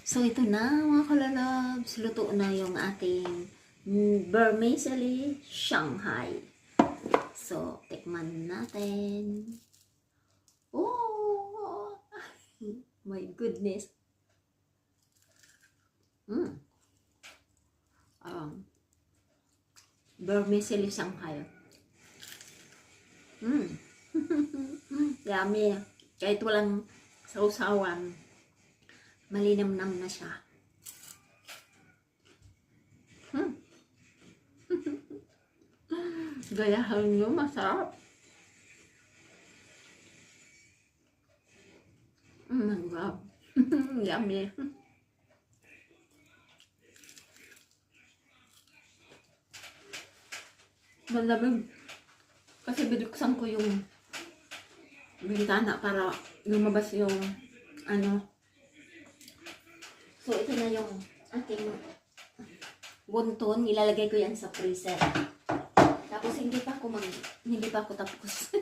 So, ito na mga kalalabs. Luto na yung ating vermicelli Shanghai. So, tikman natin. Oh! My goodness. Vermicelli Shanghai. Yummy. Kahit walang sausawan, malinamnam na siya. Gayahan nyo, masarap. Wow. Yummy. Malamig. Kasi binuksan ko yung bintana para lumabas yung So, ito na yung ating wonton. Ilalagay ko yan sa freezer. Tapos hindi pa ako tapos.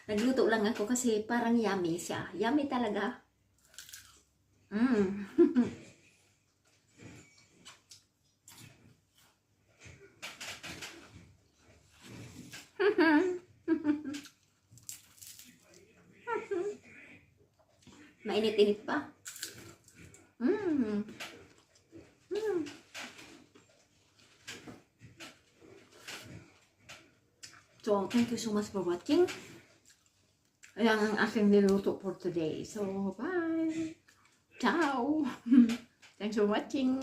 Nagluto lang ako kasi parang yummy siya. Yummy talaga. Mainit-init pa. So, thank you so much for watching. Ayan ang aking niluto for today. So, bye! Ciao! Thanks for watching!